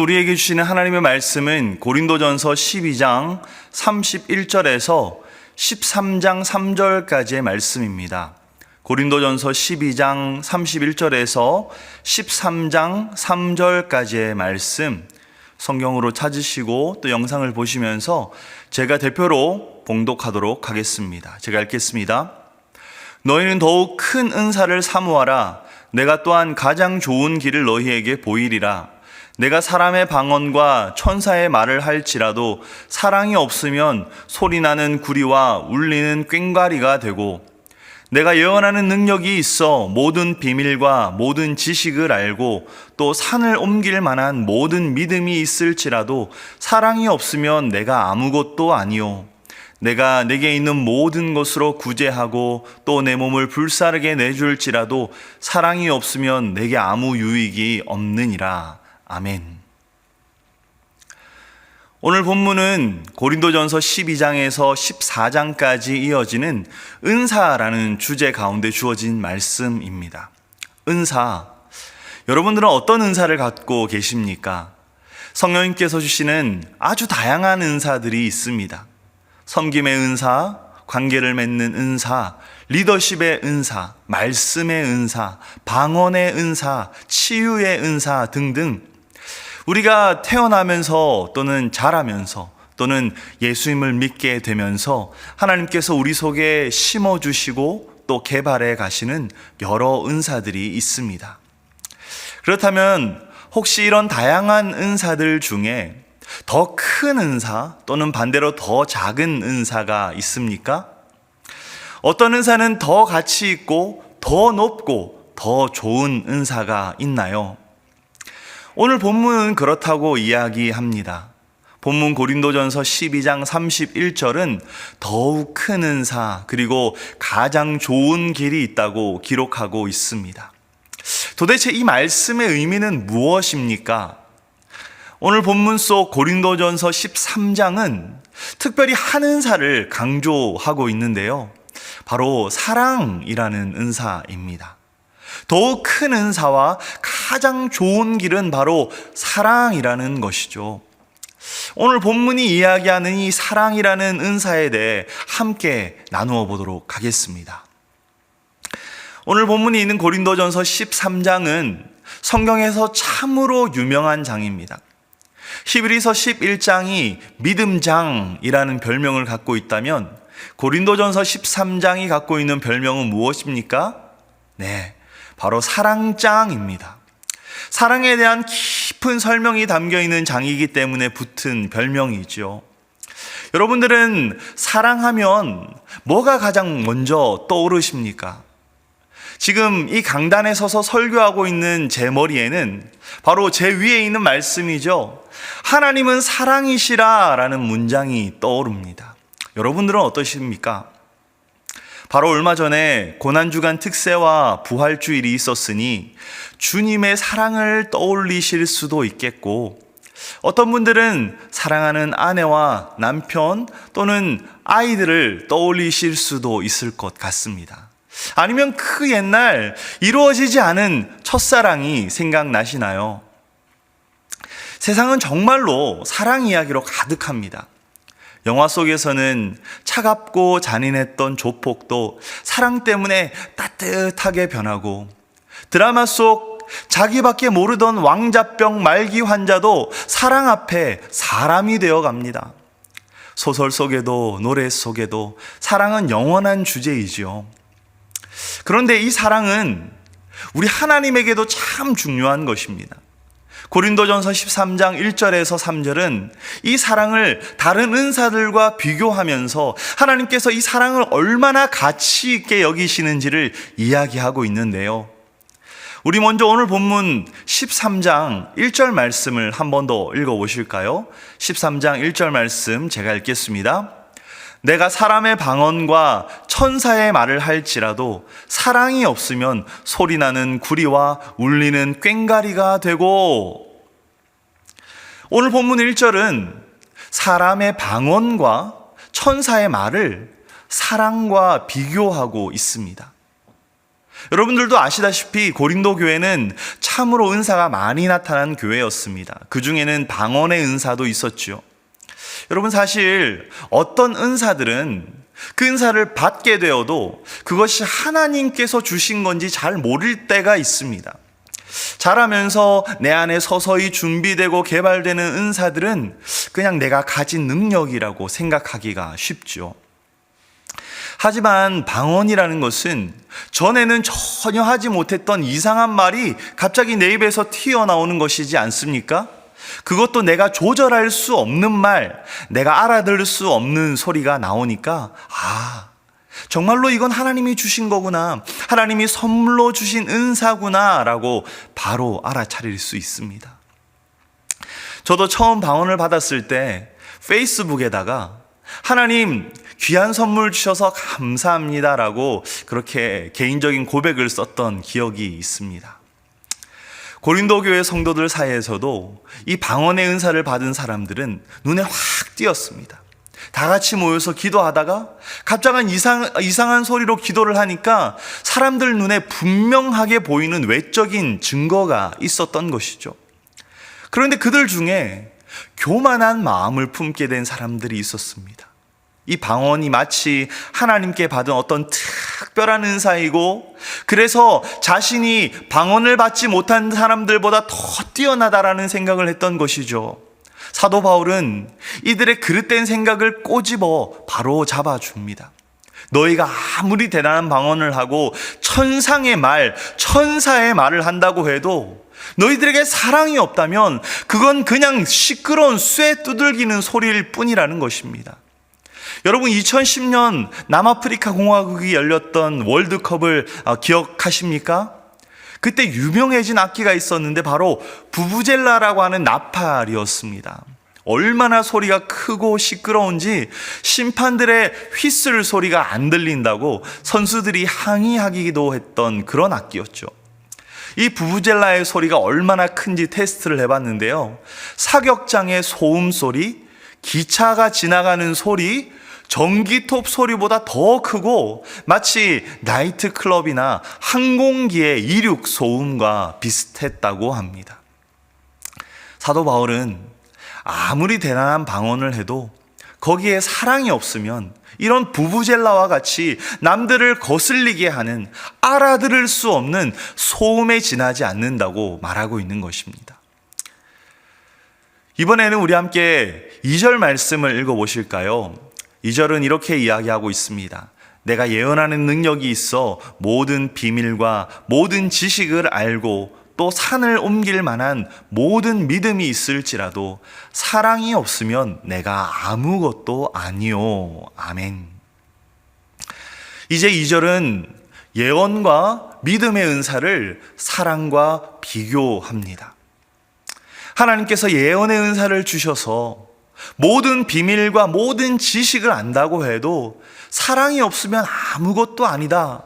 우리에게 주시는 하나님의 말씀은 고린도전서 12장 31절에서 13장 3절까지의 말씀입니다. 고린도전서 12장 31절에서 13장 3절까지의 말씀, 성경으로 찾으시고 또 영상을 보시면서 제가 대표로 봉독하도록 하겠습니다. 제가 읽겠습니다. 너희는 더욱 큰 은사를 사모하라. 내가 또한 가장 좋은 길을 너희에게 보이리라. 내가 사람의 방언과 천사의 말을 할지라도 사랑이 없으면 소리나는 구리와 울리는 꽹과리가 되고, 내가 예언하는 능력이 있어 모든 비밀과 모든 지식을 알고 또 산을 옮길 만한 모든 믿음이 있을지라도 사랑이 없으면 내가 아무것도 아니요. 내가 내게 있는 모든 것으로 구제하고 또 내 몸을 불사르게 내줄지라도 사랑이 없으면 내게 아무 유익이 없느니라. 아멘. 오늘 본문은 고린도전서 12장에서 14장까지 이어지는 은사라는 주제 가운데 주어진 말씀입니다. 은사, 여러분들은 어떤 은사를 갖고 계십니까? 성령님께서 주시는 아주 다양한 은사들이 있습니다. 섬김의 은사, 관계를 맺는 은사, 리더십의 은사, 말씀의 은사, 방언의 은사, 치유의 은사 등등, 우리가 태어나면서 또는 자라면서 또는 예수님을 믿게 되면서 하나님께서 우리 속에 심어주시고 또 개발해 가시는 여러 은사들이 있습니다. 그렇다면 혹시 이런 다양한 은사들 중에 더 큰 은사 또는 반대로 더 작은 은사가 있습니까? 어떤 은사는 더 가치 있고 더 높고 더 좋은 은사가 있나요? 오늘 본문은 그렇다고 이야기합니다. 본문 고린도전서 12장 31절은 더욱 큰 은사 그리고 가장 좋은 길이 있다고 기록하고 있습니다. 도대체 이 말씀의 의미는 무엇입니까? 오늘 본문 속 고린도전서 13장은 특별히 한 은사를 강조하고 있는데요. 바로 사랑이라는 은사입니다. 더욱 큰 은사와 가장 좋은 길은 바로 사랑이라는 것이죠. 오늘 본문이 이야기하는 이 사랑이라는 은사에 대해 함께 나누어 보도록 하겠습니다. 오늘 본문이 있는 고린도전서 13장은 성경에서 참으로 유명한 장입니다. 히브리서 11장이 믿음장이라는 별명을 갖고 있다면 고린도전서 13장이 갖고 있는 별명은 무엇입니까? 네, 바로 사랑장입니다. 사랑에 대한 깊은 설명이 담겨있는 장이기 때문에 붙은 별명이죠. 여러분들은 사랑하면 뭐가 가장 먼저 떠오르십니까? 지금 이 강단에 서서 설교하고 있는 제 머리에는 바로 제 위에 있는 말씀이죠. 하나님은 사랑이시라 라는 문장이 떠오릅니다. 여러분들은 어떠십니까? 바로 얼마 전에 고난주간 특세와 부활주일이 있었으니 주님의 사랑을 떠올리실 수도 있겠고, 어떤 분들은 사랑하는 아내와 남편 또는 아이들을 떠올리실 수도 있을 것 같습니다. 아니면 그 옛날 이루어지지 않은 첫사랑이 생각나시나요? 세상은 정말로 사랑 이야기로 가득합니다. 영화 속에서는 차갑고 잔인했던 조폭도 사랑 때문에 따뜻하게 변하고, 드라마 속 자기밖에 모르던 왕자병 말기 환자도 사랑 앞에 사람이 되어 갑니다. 소설 속에도 노래 속에도 사랑은 영원한 주제이지요. 그런데 이 사랑은 우리 하나님에게도 참 중요한 것입니다. 고린도전서 13장 1절에서 3절은 이 사랑을 다른 은사들과 비교하면서 하나님께서 이 사랑을 얼마나 가치 있게 여기시는지를 이야기하고 있는데요. 우리 먼저 오늘 본문 13장 1절 말씀을 한 번 더 읽어보실까요? 13장 1절 말씀 제가 읽겠습니다. 내가 사람의 방언과 천사의 말을 할지라도 사랑이 없으면 소리나는 구리와 울리는 꽹과리가 되고, 오늘 본문 1절은 사람의 방언과 천사의 말을 사랑과 비교하고 있습니다. 여러분들도 아시다시피 고린도 교회는 참으로 은사가 많이 나타난 교회였습니다. 그 중에는 방언의 은사도 있었죠. 여러분, 사실 어떤 은사들은 그 은사를 받게 되어도 그것이 하나님께서 주신 건지 잘 모를 때가 있습니다. 자라면서 내 안에 서서히 준비되고 개발되는 은사들은 그냥 내가 가진 능력이라고 생각하기가 쉽죠. 하지만 방언이라는 것은 전에는 전혀 하지 못했던 이상한 말이 갑자기 내 입에서 튀어나오는 것이지 않습니까? 그것도 내가 조절할 수 없는 말, 내가 알아들을 수 없는 소리가 나오니까 정말로 이건 하나님이 주신 거구나, 하나님이 선물로 주신 은사구나 라고 바로 알아차릴 수 있습니다. 저도 처음 방언을 받았을 때 페이스북에다가 하나님 귀한 선물 주셔서 감사합니다 라고 그렇게 개인적인 고백을 썼던 기억이 있습니다. 고린도 교회 성도들 사이에서도 이 방언의 은사를 받은 사람들은 눈에 확 띄었습니다. 다 같이 모여서 기도하다가 갑자기 이상한 소리로 기도를 하니까 사람들 눈에 분명하게 보이는 외적인 증거가 있었던 것이죠. 그런데 그들 중에 교만한 마음을 품게 된 사람들이 있었습니다. 이 방언이 마치 하나님께 받은 어떤 특별한 은사이고, 그래서 자신이 방언을 받지 못한 사람들보다 더 뛰어나다라는 생각을 했던 것이죠. 사도 바울은 이들의 그릇된 생각을 꼬집어 바로 잡아줍니다. 너희가 아무리 대단한 방언을 하고 천상의 말, 천사의 말을 한다고 해도 너희들에게 사랑이 없다면 그건 그냥 시끄러운 쇠 두들기는 소리일 뿐이라는 것입니다. 여러분, 2010년 남아프리카 공화국이 열렸던 월드컵을 기억하십니까? 그때 유명해진 악기가 있었는데 바로 부부젤라라고 하는 나팔이었습니다. 얼마나 소리가 크고 시끄러운지 심판들의 휘슬 소리가 안 들린다고 선수들이 항의하기도 했던 그런 악기였죠. 이 부부젤라의 소리가 얼마나 큰지 테스트를 해봤는데요. 사격장의 소음 소리, 기차가 지나가는 소리, 전기톱 소리보다 더 크고 마치 나이트클럽이나 항공기의 이륙 소음과 비슷했다고 합니다. 사도 바울은 아무리 대단한 방언을 해도 거기에 사랑이 없으면 이런 부부젤라와 같이 남들을 거슬리게 하는 알아들을 수 없는 소음에 지나지 않는다고 말하고 있는 것입니다. 이번에는 우리 함께 2절 말씀을 읽어보실까요? 2절은 이렇게 이야기하고 있습니다. 내가 예언하는 능력이 있어 모든 비밀과 모든 지식을 알고 또 산을 옮길 만한 모든 믿음이 있을지라도 사랑이 없으면 내가 아무것도 아니요. 아멘. 이제 2절은 예언과 믿음의 은사를 사랑과 비교합니다. 하나님께서 예언의 은사를 주셔서 모든 비밀과 모든 지식을 안다고 해도 사랑이 없으면 아무것도 아니다.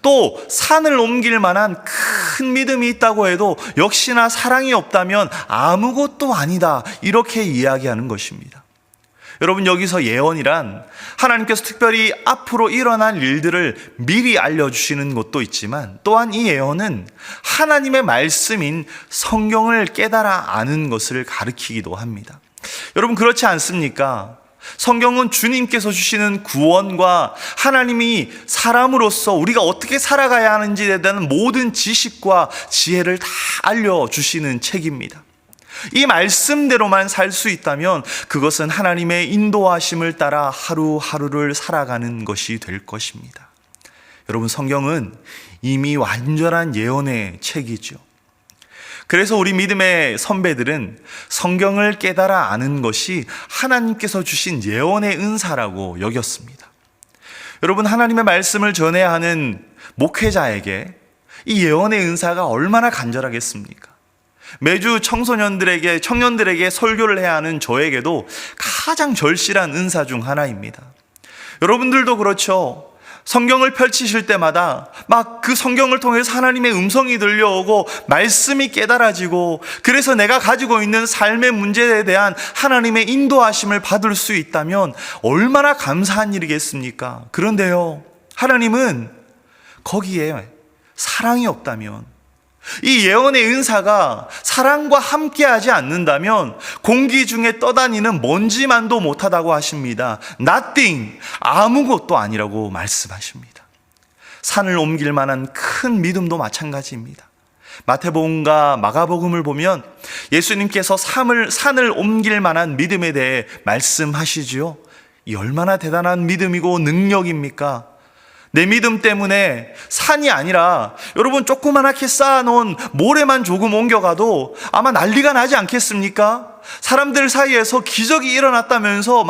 또 산을 옮길 만한 큰 믿음이 있다고 해도 역시나 사랑이 없다면 아무것도 아니다. 이렇게 이야기하는 것입니다. 여러분, 여기서 예언이란 하나님께서 특별히 앞으로 일어날 일들을 미리 알려주시는 것도 있지만, 또한 이 예언은 하나님의 말씀인 성경을 깨달아 아는 것을 가리키기도 합니다. 여러분, 그렇지 않습니까? 성경은 주님께서 주시는 구원과 하나님이 사람으로서 우리가 어떻게 살아가야 하는지에 대한 모든 지식과 지혜를 다 알려주시는 책입니다. 이 말씀대로만 살 수 있다면 그것은 하나님의 인도하심을 따라 하루하루를 살아가는 것이 될 것입니다. 여러분, 성경은 이미 완전한 예언의 책이죠. 그래서 우리 믿음의 선배들은 성경을 깨달아 아는 것이 하나님께서 주신 예언의 은사라고 여겼습니다. 여러분, 하나님의 말씀을 전해야 하는 목회자에게 이 예언의 은사가 얼마나 간절하겠습니까? 매주 청년들에게 설교를 해야 하는 저에게도 가장 절실한 은사 중 하나입니다. 여러분들도 그렇죠. 성경을 펼치실 때마다 막 그 성경을 통해서 하나님의 음성이 들려오고 말씀이 깨달아지고, 그래서 내가 가지고 있는 삶의 문제에 대한 하나님의 인도하심을 받을 수 있다면 얼마나 감사한 일이겠습니까? 그런데요, 하나님은 거기에 사랑이 없다면, 이 예언의 은사가 사랑과 함께하지 않는다면 공기 중에 떠다니는 먼지만도 못하다고 하십니다. Nothing, 아무것도 아니라고 말씀하십니다. 산을 옮길 만한 큰 믿음도 마찬가지입니다. 마태복음과 마가복음을 보면 예수님께서 산을 옮길 만한 믿음에 대해 말씀하시지요. 이 얼마나 대단한 믿음이고 능력입니까? 내 믿음 때문에 산이 아니라 여러분 조그만하게 쌓아놓은 모래만 조금 옮겨가도 아마 난리가 나지 않겠습니까? 사람들 사이에서 기적이 일어났다면서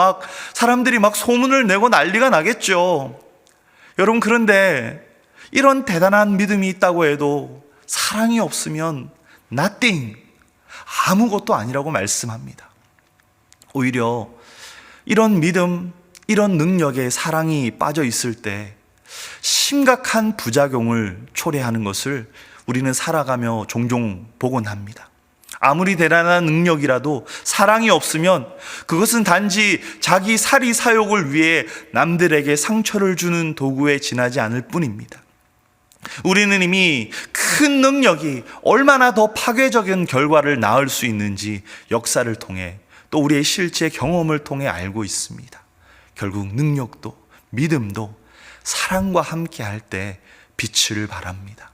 사람들이 소문을 내고 난리가 나겠죠. 여러분, 그런데 이런 대단한 믿음이 있다고 해도 사랑이 없으면 nothing, 아무것도 아니라고 말씀합니다. 오히려 이런 믿음, 이런 능력에 사랑이 빠져 있을 때 심각한 부작용을 초래하는 것을 우리는 살아가며 종종 보곤 합니다. 아무리 대단한 능력이라도 사랑이 없으면 그것은 단지 자기 사리 사욕을 위해 남들에게 상처를 주는 도구에 지나지 않을 뿐입니다. 우리는 이미 큰 능력이 얼마나 더 파괴적인 결과를 낳을 수 있는지 역사를 통해 또 우리의 실제 경험을 통해 알고 있습니다. 결국 능력도 믿음도 사랑과 함께 할 때 빛을 발합니다.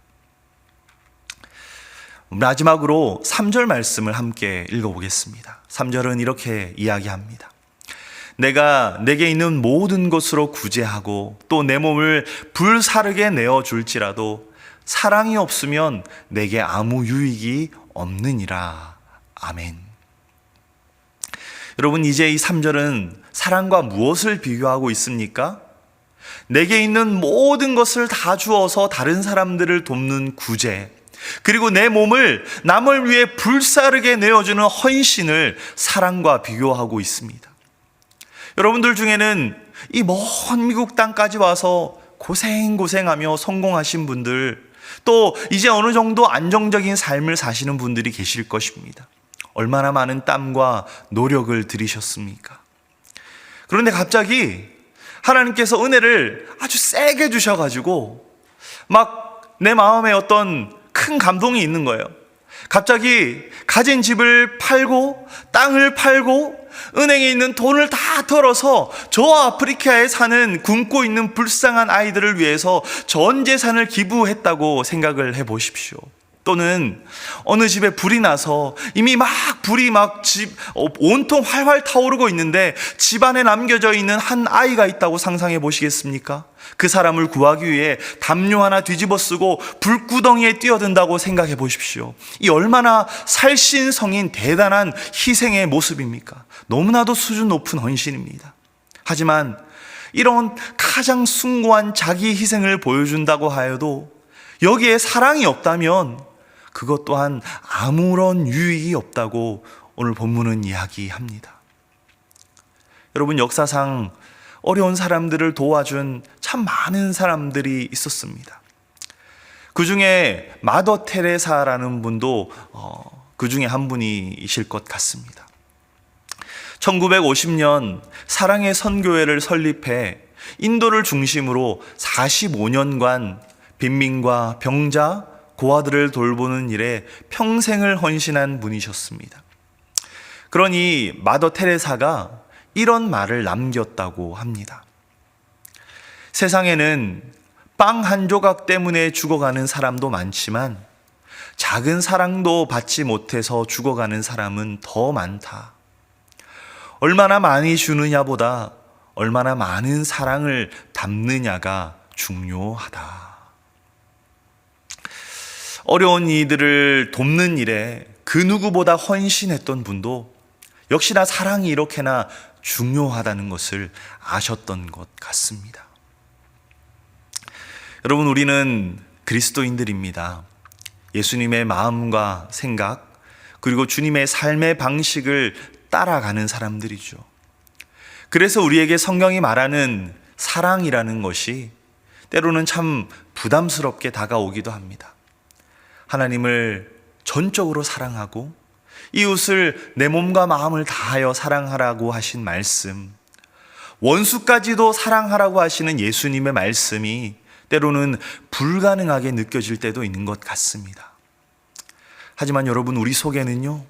마지막으로 3절 말씀을 함께 읽어보겠습니다. 3절은 이렇게 이야기합니다. 내가 내게 있는 모든 것으로 구제하고 또 내 몸을 불사르게 내어줄지라도 사랑이 없으면 내게 아무 유익이 없느니라. 아멘. 여러분, 이제 이 3절은 사랑과 무엇을 비교하고 있습니까? 내게 있는 모든 것을 다 주어서 다른 사람들을 돕는 구제, 그리고 내 몸을 남을 위해 불사르게 내어주는 헌신을 사랑과 비교하고 있습니다. 여러분들 중에는 이 먼 미국 땅까지 와서 고생하며 성공하신 분들, 또 이제 어느 정도 안정적인 삶을 사시는 분들이 계실 것입니다. 얼마나 많은 땀과 노력을 들이셨습니까? 그런데 갑자기 하나님께서 은혜를 아주 세게 주셔가지고 내 마음에 어떤 큰 감동이 있는 거예요. 갑자기 가진 집을 팔고 땅을 팔고 은행에 있는 돈을 다 털어서 저 아프리카에 사는 굶고 있는 불쌍한 아이들을 위해서 전 재산을 기부했다고 생각을 해보십시오. 또는 어느 집에 불이 나서 이미 불이 온통 활활 타오르고 있는데 집안에 남겨져 있는 한 아이가 있다고 상상해 보시겠습니까? 그 사람을 구하기 위해 담요 하나 뒤집어 쓰고 불구덩이에 뛰어든다고 생각해 보십시오. 이 얼마나 살신성인 대단한 희생의 모습입니까? 너무나도 수준 높은 헌신입니다. 하지만 이런 가장 숭고한 자기 희생을 보여준다고 하여도 여기에 사랑이 없다면 그것 또한 아무런 유익이 없다고 오늘 본문은 이야기합니다. 여러분, 역사상 어려운 사람들을 도와준 참 많은 사람들이 있었습니다. 그 중에 마더 테레사라는 분도 그 중에 한 분이실 것 같습니다. 1950년 사랑의 선교회를 설립해 인도를 중심으로 45년간 빈민과 병자, 고아들을 돌보는 일에 평생을 헌신한 분이셨습니다. 그러니 마더 테레사가 이런 말을 남겼다고 합니다. 세상에는 빵 한 조각 때문에 죽어가는 사람도 많지만 작은 사랑도 받지 못해서 죽어가는 사람은 더 많다. 얼마나 많이 주느냐보다 얼마나 많은 사랑을 담느냐가 중요하다. 어려운 이들을 돕는 일에 그 누구보다 헌신했던 분도 역시나 사랑이 이렇게나 중요하다는 것을 아셨던 것 같습니다. 여러분, 우리는 그리스도인들입니다. 예수님의 마음과 생각, 그리고 주님의 삶의 방식을 따라가는 사람들이죠. 그래서 우리에게 성경이 말하는 사랑이라는 것이 때로는 참 부담스럽게 다가오기도 합니다. 하나님을 전적으로 사랑하고 이웃을 내 몸과 마음을 다하여 사랑하라고 하신 말씀, 원수까지도 사랑하라고 하시는 예수님의 말씀이 때로는 불가능하게 느껴질 때도 있는 것 같습니다. 하지만 여러분, 우리 속에는요,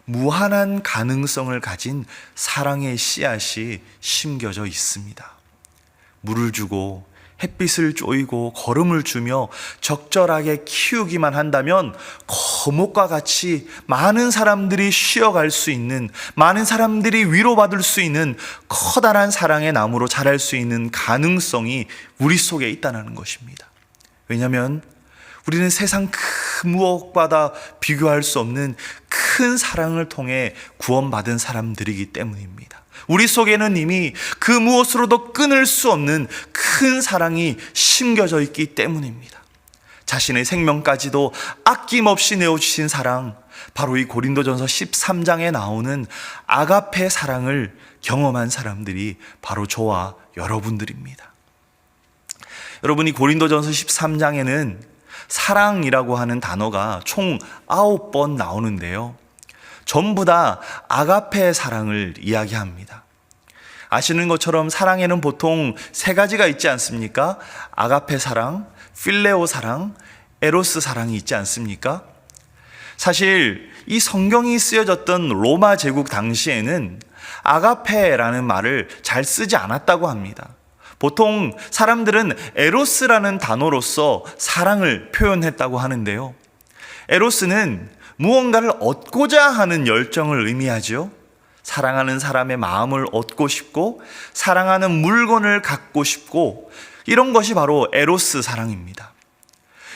무한한 가능성을 가진 사랑의 씨앗이 심겨져 있습니다. 물을 주고 햇빛을 쬐이고 거름을 주며 적절하게 키우기만 한다면 거목과 같이 많은 사람들이 쉬어갈 수 있는, 많은 사람들이 위로받을 수 있는 커다란 사랑의 나무로 자랄 수 있는 가능성이 우리 속에 있다는 것입니다. 왜냐하면 우리는 세상 그 무엇과도 비교할 수 없는 큰 사랑을 통해 구원받은 사람들이기 때문입니다. 우리 속에는 이미 그 무엇으로도 끊을 수 없는 큰 사랑이 심겨져 있기 때문입니다. 자신의 생명까지도 아낌없이 내어주신 사랑, 바로 이 고린도전서 13장에 나오는 아가페 사랑을 경험한 사람들이 바로 저와 여러분들입니다. 여러분, 이 고린도전서 13장에는 사랑이라고 하는 단어가 총 9번 나오는데요, 전부 다 아가페 사랑을 이야기합니다. 아시는 것처럼 사랑에는 보통 세 가지가 있지 않습니까? 아가페 사랑, 필레오 사랑, 에로스 사랑이 있지 않습니까? 사실 이 성경이 쓰여졌던 로마 제국 당시에는 아가페라는 말을 잘 쓰지 않았다고 합니다. 보통 사람들은 에로스라는 단어로서 사랑을 표현했다고 하는데요, 에로스는 무언가를 얻고자 하는 열정을 의미하죠. 사랑하는 사람의 마음을 얻고 싶고, 사랑하는 물건을 갖고 싶고, 이런 것이 바로 에로스 사랑입니다.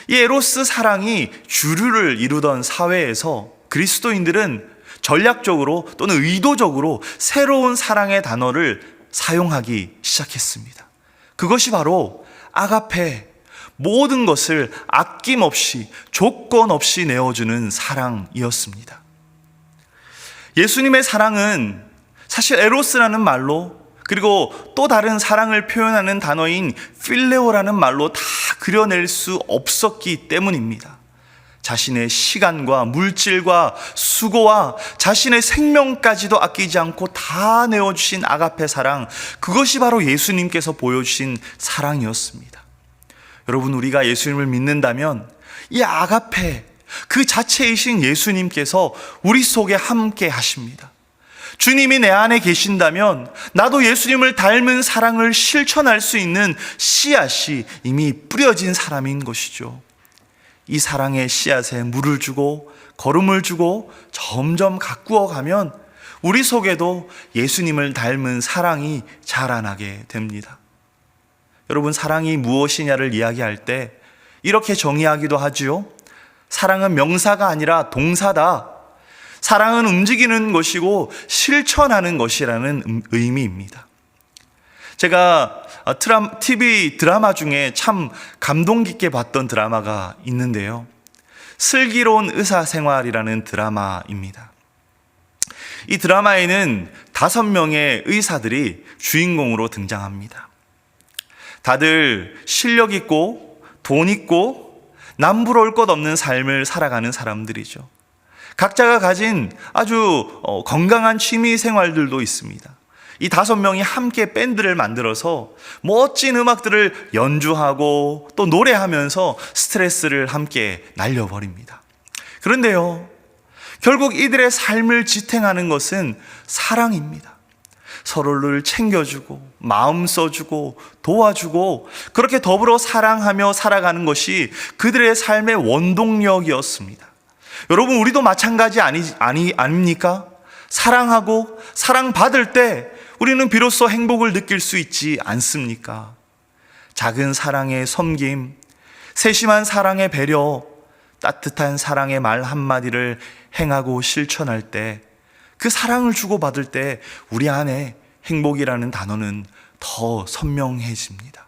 이 에로스 사랑이 주류를 이루던 사회에서 그리스도인들은 전략적으로 또는 의도적으로 새로운 사랑의 단어를 사용하기 시작했습니다. 그것이 바로 아가페, 모든 것을 아낌없이 조건 없이 내어주는 사랑이었습니다. 예수님의 사랑은 사실 에로스라는 말로, 그리고 또 다른 사랑을 표현하는 단어인 필레오라는 말로 다 그려낼 수 없었기 때문입니다. 자신의 시간과 물질과 수고와 자신의 생명까지도 아끼지 않고 다 내어주신 아가페 사랑, 그것이 바로 예수님께서 보여주신 사랑이었습니다. 여러분, 우리가 예수님을 믿는다면 이 아가페 그 자체이신 예수님께서 우리 속에 함께 하십니다. 주님이 내 안에 계신다면 나도 예수님을 닮은 사랑을 실천할 수 있는 씨앗이 이미 뿌려진 사람인 것이죠. 이 사랑의 씨앗에 물을 주고 거름을 주고 점점 가꾸어 가면 우리 속에도 예수님을 닮은 사랑이 자라나게 됩니다. 여러분, 사랑이 무엇이냐를 이야기할 때 이렇게 정의하기도 하지요. 사랑은 명사가 아니라 동사다. 사랑은 움직이는 것이고 실천하는 것이라는 의미입니다. 제가 TV 드라마 중에 참 감동 깊게 봤던 드라마가 있는데요, 슬기로운 의사생활이라는 드라마입니다. 이 드라마에는 5명의 의사들이 주인공으로 등장합니다. 다들 실력 있고 돈 있고 남부러울 것 없는 삶을 살아가는 사람들이죠. 각자가 가진 아주 건강한 취미 생활들도 있습니다. 이 5명이 함께 밴드를 만들어서 멋진 음악들을 연주하고 또 노래하면서 스트레스를 함께 날려버립니다. 그런데요, 결국 이들의 삶을 지탱하는 것은 사랑입니다. 서로를 챙겨주고 마음 써주고 도와주고 그렇게 더불어 사랑하며 살아가는 것이 그들의 삶의 원동력이었습니다. 여러분, 우리도 마찬가지 아닙니까? 사랑하고 사랑받을 때 우리는 비로소 행복을 느낄 수 있지 않습니까? 작은 사랑의 섬김, 세심한 사랑의 배려, 따뜻한 사랑의 말 한마디를 행하고 실천할 때, 그 사랑을 주고받을 때 우리 안에 행복이라는 단어는 더 선명해집니다.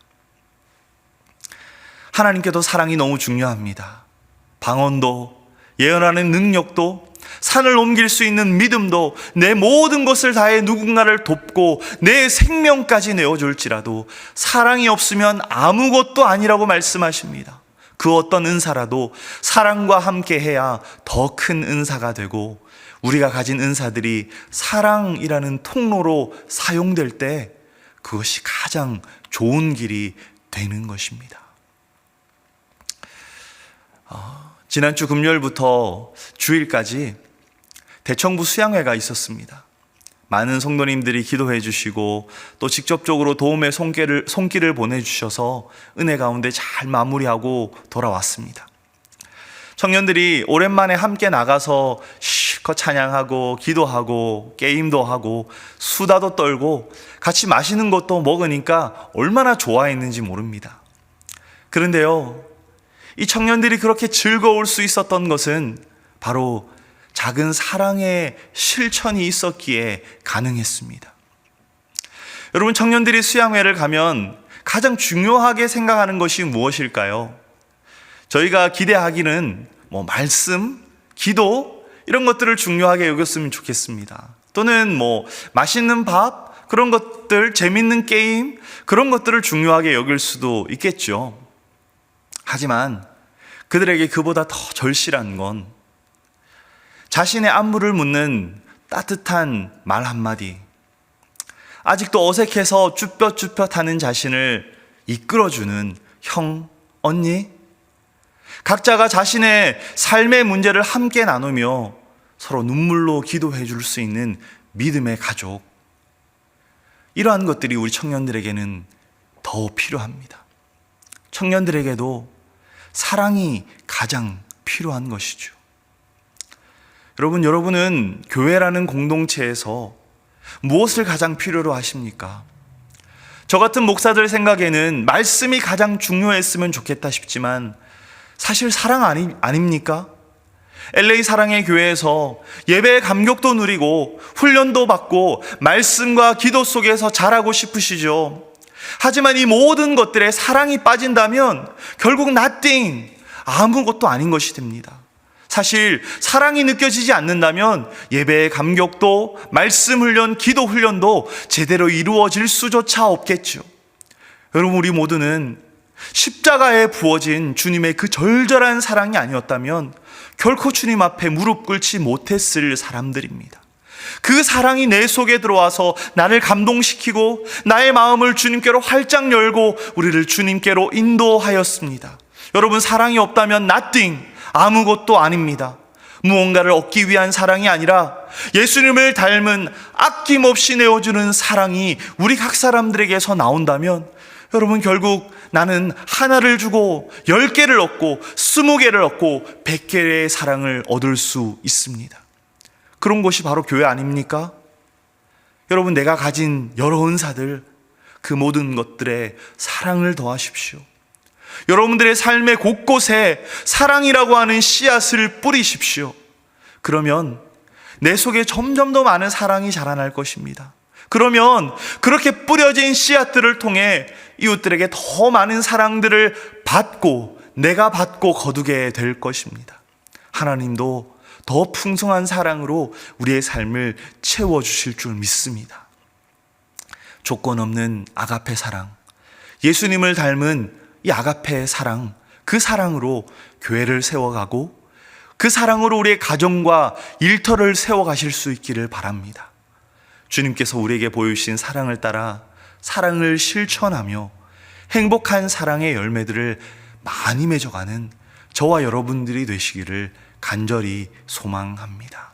하나님께도 사랑이 너무 중요합니다. 방언도, 예언하는 능력도, 산을 옮길 수 있는 믿음도, 내 모든 것을 다해 누군가를 돕고 내 생명까지 내어줄지라도 사랑이 없으면 아무것도 아니라고 말씀하십니다. 그 어떤 은사라도 사랑과 함께 해야 더 큰 은사가 되고, 우리가 가진 은사들이 사랑이라는 통로로 사용될 때 그것이 가장 좋은 길이 되는 것입니다. 지난주 금요일부터 주일까지 대청부 수양회가 있었습니다. 많은 성도님들이 기도해 주시고 또 직접적으로 도움의 손길을 보내주셔서 은혜 가운데 잘 마무리하고 돌아왔습니다. 청년들이 오랜만에 함께 나가서 실컷 찬양하고 기도하고 게임도 하고 수다도 떨고 같이 맛있는 것도 먹으니까 얼마나 좋아했는지 모릅니다. 그런데요, 이 청년들이 그렇게 즐거울 수 있었던 것은 바로 작은 사랑의 실천이 있었기에 가능했습니다. 여러분, 청년들이 수양회를 가면 가장 중요하게 생각하는 것이 무엇일까요? 저희가 기대하기는 말씀, 기도 이런 것들을 중요하게 여겼으면 좋겠습니다. 또는 맛있는 밥, 그런 것들, 재밌는 게임, 그런 것들을 중요하게 여길 수도 있겠죠. 하지만 그들에게 그보다 더 절실한 건 자신의 안부를 묻는 따뜻한 말 한마디, 아직도 어색해서 쭈뼛쭈뼛하는 자신을 이끌어주는 형, 언니, 각자가 자신의 삶의 문제를 함께 나누며 서로 눈물로 기도해 줄 수 있는 믿음의 가족, 이러한 것들이 우리 청년들에게는 더 필요합니다. 청년들에게도 사랑이 가장 필요한 것이죠. 여러분은 교회라는 공동체에서 무엇을 가장 필요로 하십니까? 저 같은 목사들 생각에는 말씀이 가장 중요했으면 좋겠다 싶지만 사실 사랑 아닙니까? LA 사랑의 교회에서 예배의 감격도 누리고 훈련도 받고 말씀과 기도 속에서 자라고 싶으시죠. 하지만 이 모든 것들에 사랑이 빠진다면 결국 nothing, 아무것도 아닌 것이 됩니다. 사실 사랑이 느껴지지 않는다면 예배의 감격도, 말씀 훈련, 기도 훈련도 제대로 이루어질 수조차 없겠죠. 여러분, 우리 모두는 십자가에 부어진 주님의 그 절절한 사랑이 아니었다면 결코 주님 앞에 무릎 꿇지 못했을 사람들입니다. 그 사랑이 내 속에 들어와서 나를 감동시키고 나의 마음을 주님께로 활짝 열고 우리를 주님께로 인도하였습니다. 여러분, 사랑이 없다면 nothing, 아무것도 아닙니다. 무언가를 얻기 위한 사랑이 아니라 예수님을 닮은 아낌없이 내어주는 사랑이 우리 각 사람들에게서 나온다면 여러분, 결국 나는 하나를 주고 10개를 얻고 20개를 얻고 100개의 사랑을 얻을 수 있습니다. 그런 것이 바로 교회 아닙니까? 여러분, 내가 가진 여러 은사들, 그 모든 것들에 사랑을 더하십시오. 여러분들의 삶의 곳곳에 사랑이라고 하는 씨앗을 뿌리십시오. 그러면 내 속에 점점 더 많은 사랑이 자라날 것입니다. 그러면 그렇게 뿌려진 씨앗들을 통해 이웃들에게 더 많은 사랑들을 받고 내가 받고 거두게 될 것입니다. 하나님도 더 풍성한 사랑으로 우리의 삶을 채워주실 줄 믿습니다. 조건 없는 아가페 사랑, 예수님을 닮은 이 아가페 사랑, 그 사랑으로 교회를 세워가고 그 사랑으로 우리의 가정과 일터를 세워가실 수 있기를 바랍니다. 주님께서 우리에게 보여주신 사랑을 따라 사랑을 실천하며 행복한 사랑의 열매들을 많이 맺어가는 저와 여러분들이 되시기를 간절히 소망합니다.